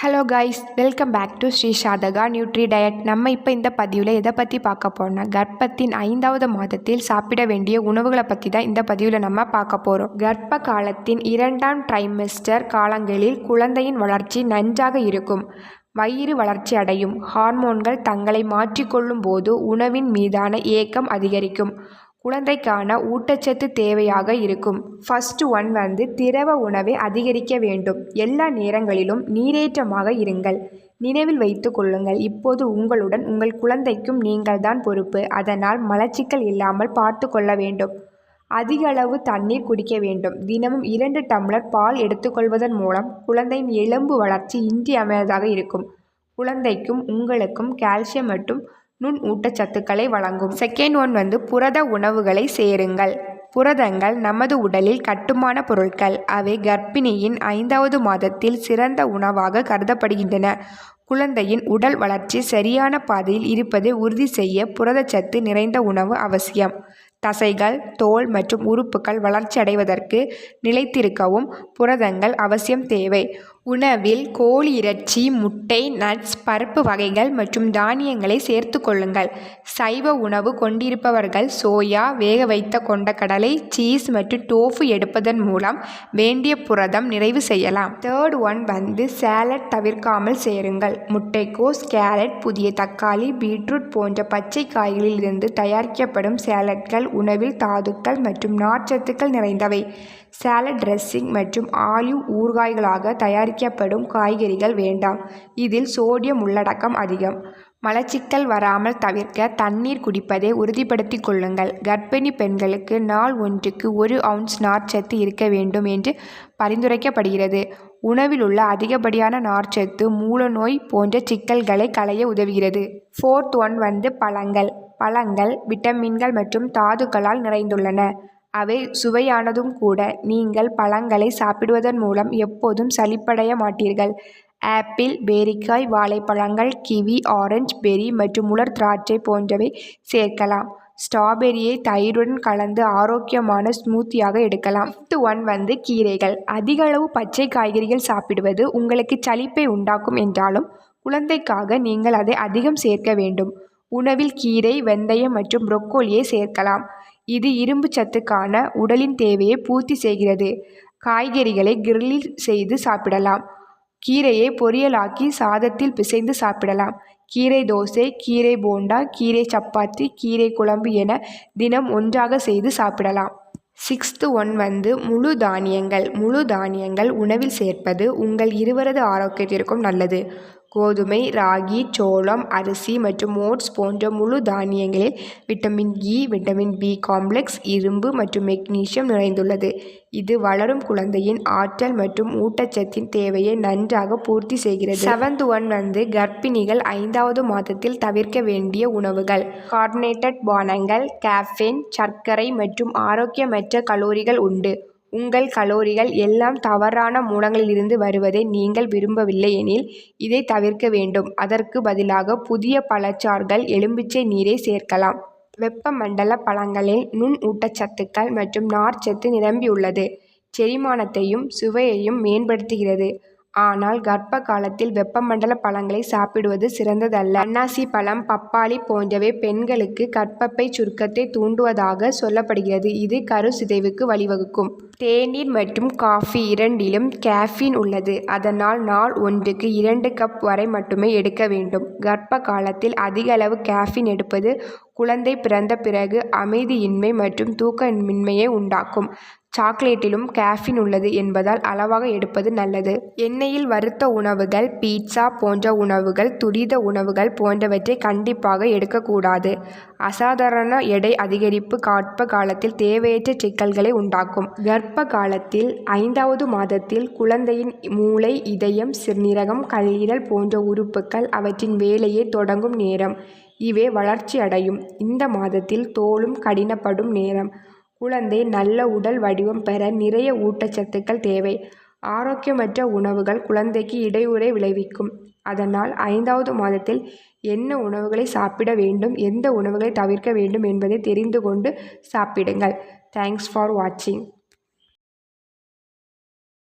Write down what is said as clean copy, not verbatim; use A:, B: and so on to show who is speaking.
A: Hello guys, welcome back to Sri Sadhaka nutri diet. நம்ம இப்போ இந்த பதிவில் எதை பற்றி பார்க்க போகிறோம்னா, கர்ப்பத்தின் 5வது மாதத்தில் சாப்பிட வேண்டிய உணவுகளை பற்றி தான் இந்த பதிவில் நம்ம பார்க்க போகிறோம். கர்ப்ப காலத்தின் 2ஆம் ட்ரைமெஸ்டர் காலங்களில் குழந்தையின் வளர்ச்சி நன்றாக இருக்கும். வயிறு வளர்ச்சி அடையும். ஹார்மோன்கள் தங்களை மாற்றிக்கொள்ளும் போது உணவின் மீதான ஏக்கம் அதிகரிக்கும். குழந்தைக்கான ஊட்டச்சத்து தேவையாக இருக்கும். ஃபர்ஸ்ட் ஒன் திரவ உணவை அதிகரிக்க வேண்டும். எல்லா நேரங்களிலும் நீரேற்றமாக இருங்கள். நினைவில் வைத்து கொள்ளுங்கள், இப்போது உங்களுடன் உங்கள் குழந்தைக்கும் நீங்கள் தான் பொறுப்பு. அதனால் மலச்சிக்கல் இல்லாமல் பார்த்து கொள்ள வேண்டும். அதிக அளவு தண்ணீர் குடிக்க வேண்டும். தினமும் 2 டம்ளர் பால் எடுத்துக்கொள்வதன் மூலம் குழந்தையின் எலும்பு வளர்ச்சி இன்றியமையாததாக இருக்கும். குழந்தைக்கும் உங்களுக்கும் கால்சியம் மற்றும் நுண் ஊட்டச்சத்துக்களை வழங்கும். செகண்ட் ஒன் புரத உணவுகளை சேருங்கள். புரதங்கள் நமது உடலில் கட்டுமான பொருட்கள். அவை கர்ப்பிணியின் 5வது மாதத்தில் சிறந்த உணவாக கருதப்படுகின்றன. குழந்தையின் உடல் வளர்ச்சி சரியான பாதையில் இருப்பதை உறுதி செய்ய புரதச்சத்து நிறைந்த உணவு அவசியம். தசைகள், தோல் மற்றும் உறுப்புகள் வளர்ச்சி அடைவதற்கு நிலைத்திருக்கவும் புரதங்கள் அவசியம் தேவை. உணவில் கோழி இறைச்சி, முட்டை, நட்ஸ், பருப்பு வகைகள் மற்றும் தானியங்களை சேர்த்து கொள்ளுங்கள். சைவ உணவு கொண்டிருப்பவர்கள் சோயா, வேக வைத்த கொண்டக்கடலை, சீஸ் மற்றும் டோஃபு எடுப்பதன் மூலம் வேண்டிய புரதம் நிறைவு செய்யலாம். தேர்ட் ஒன் சாலட் தவிர்க்காமல் சேருங்கள். முட்டைக்கோஸ், கேரட், புதிய தக்காளி, பீட்ரூட் போன்ற பச்சை காய்களில் இருந்து தயாரிக்கப்படும் சேலட்கள் உணவில் தாதுக்கள் மற்றும் நார்ச்சத்துக்கள் நிறைந்தவை. சாலட் ட்ரெஸ்ஸிங் மற்றும் ஆலிவ் ஊறுகாய்களாக தயாரிக்கப்படும் காய்கறிகள் வேண்டாம். இதில் சோடியம் உள்ளடக்கம் அதிகம். மலச்சிக்கல் வராமல் தவிர்க்க தண்ணீர் குடிப்பதை உறுதிப்படுத்திக் கொள்ளுங்கள். கர்ப்பிணி பெண்களுக்கு நாள் ஒன்றுக்கு 1 அவுன்ஸ் நார்ச்சத்து இருக்க வேண்டும் என்று பரிந்துரைக்கப்படுகிறது. உணவில் உள்ள அதிகப்படியான நார்ச்சத்து மூலநோய் போன்ற சிக்கல்களை களைய உதவுகிறது. ஃபோர்த் ஒன் பழங்கள். பழங்கள் விட்டமின்கள் மற்றும் தாதுக்களால் நிறைந்துள்ளன. அவை சுவையானதும் கூட. நீங்கள் பழங்களை சாப்பிடுவதன் மூலம் எப்போதும் சலிப்படைய மாட்டீர்கள். ஆப்பிள், பேரிக்காய், வாழைப்பழங்கள், கிவி, ஆரஞ்சு, பெரி மற்றும் உலர் திராட்சை போன்றவை சேர்க்கலாம். ஸ்ட்ராபெரியை தயிருடன் கலந்து ஆரோக்கியமான ஸ்மூத்தியாக எடுக்கலாம். ஃபிஃப்த் ஒன் கீரைகள். அதிக அளவு பச்சை காய்கறிகள் சாப்பிடுவது உங்களுக்கு சலிப்பை உண்டாக்கும் என்றாலும் குழந்தைக்காக நீங்கள் அதை அதிகம் சேர்க்க வேண்டும். உணவில் கீரை, வெந்தயம் மற்றும் புரோக்கோலியை சேர்க்கலாம். இது இரும்பு சத்துக்கான உடலின் தேவையை பூர்த்தி செய்கிறது. காய்கறிகளை கிரில் செய்து சாப்பிடலாம். கீரையை பொரியலாக்கி சாதத்தில் பிசைந்து சாப்பிடலாம். கீரை தோசை, கீரை போண்டா, கீரை சப்பாத்தி, கீரை குழம்பு என தினம் ஒன்றாக செய்து சாப்பிடலாம். சிக்ஸ்த் ஒன் முழு தானியங்கள். முழு தானியங்கள் உணவில் சேர்ப்பது உங்கள் இருவரது ஆரோக்கியத்திற்கும் நல்லது. கோதுமை, ராகி, சோளம், அரிசி மற்றும் ஓட்ஸ் போன்ற முழு தானியங்களில் vitamin E, vitamin B complex, இரும்பு மற்றும் மெக்னீசியம் நிறைந்துள்ளது. இது வளரும் குழந்தையின் ஆற்றல் மற்றும் ஊட்டச்சத்தின் தேவையை நன்றாக பூர்த்தி செய்கிறது. செவன்த் ஒன் கர்ப்பிணிகள் 5வது மாதத்தில் தவிர்க்க வேண்டிய உணவுகள். கார்பனேட்டட் பானங்கள், கேஃபீன், சர்க்கரை மற்றும் ஆரோக்கியமற்ற கலோரிகள் உண்டு. உங்கள் கலோரிகள் எல்லாம் தவறான மூலங்களிலிருந்து வருவதை நீங்கள் விரும்பவில்லை எனில் இதை தவிர்க்க வேண்டும். அதற்கு பதிலாக புதிய பழச்சாறுகள், எலுமிச்சை நீரை சேர்க்கலாம். வெப்பமண்டல பழங்களில் நுண் ஊட்டச்சத்துக்கள் மற்றும் நார்ச்சத்து நிரம்பியுள்ளது. செரிமானத்தையும் சுவையையும் மேம்படுத்துகிறது. ஆனால் கர்ப்ப காலத்தில் வெப்பமண்டல பழங்களை சாப்பிடுவது சிறந்ததல்ல. அன்னாசி பழம், பப்பாளி போன்றவை பெண்களுக்கு கர்ப்பப்பை சுருக்கத்தை தூண்டுவதாக சொல்லப்படுகிறது. இது கருச்சிதைவுக்கு வழிவகுக்கும். தேநீர் மற்றும் காஃபி இரண்டிலும் கேஃபீன் உள்ளது. அதனால் நாள் ஒன்றுக்கு 2 கப் வரை மட்டுமே எடுக்க வேண்டும். கர்ப்ப காலத்தில் அதிக அளவு கேஃபீன் எடுப்பது குழந்தை பிறந்த பிறகு அமைதியின்மை மற்றும் தூக்கமின்மையை உண்டாக்கும். சாக்லேட்டிலும் கேஃபீன் உள்ளது என்பதால் அளவாக எடுப்பது நல்லது. எண்ணெயில் வறுத்த உணவுகள், பீட்சா போன்ற உணவுகள், துரித உணவுகள் போன்றவற்றை கண்டிப்பாக எடுக்கக்கூடாது. அசாதாரண எடை அதிகரிப்பு கர்ப்ப காலத்தில் தேவையற்ற சிக்கல்களை உண்டாக்கும். கர்ப்ப காலத்தில் 5வது மாதத்தில் குழந்தையின் மூளை, இதயம், சிறுநீரகம், கல்லீரல் போன்ற உறுப்புகள் அவற்றின் வேலையை தொடங்கும் நேரம். இவை வளர்ச்சி அடையும். இந்த மாதத்தில் தோலும் கடினப்படும் நேரம். குழந்தை நல்ல உடல் வடிவம் பெற நிறைய ஊட்டச்சத்துக்கள் தேவை. ஆரோக்கியமற்ற உணவுகள் குழந்தைக்கு இடையூறை விளைவிக்கும். அதனால் 5வது மாதத்தில் என்ன உணவுகளை சாப்பிட வேண்டும், எந்த உணவுகளை தவிர்க்க வேண்டும் என்பதை தெரிந்து கொண்டு சாப்பிடுங்கள். தேங்க்ஸ் ஃபார் வாட்சிங்.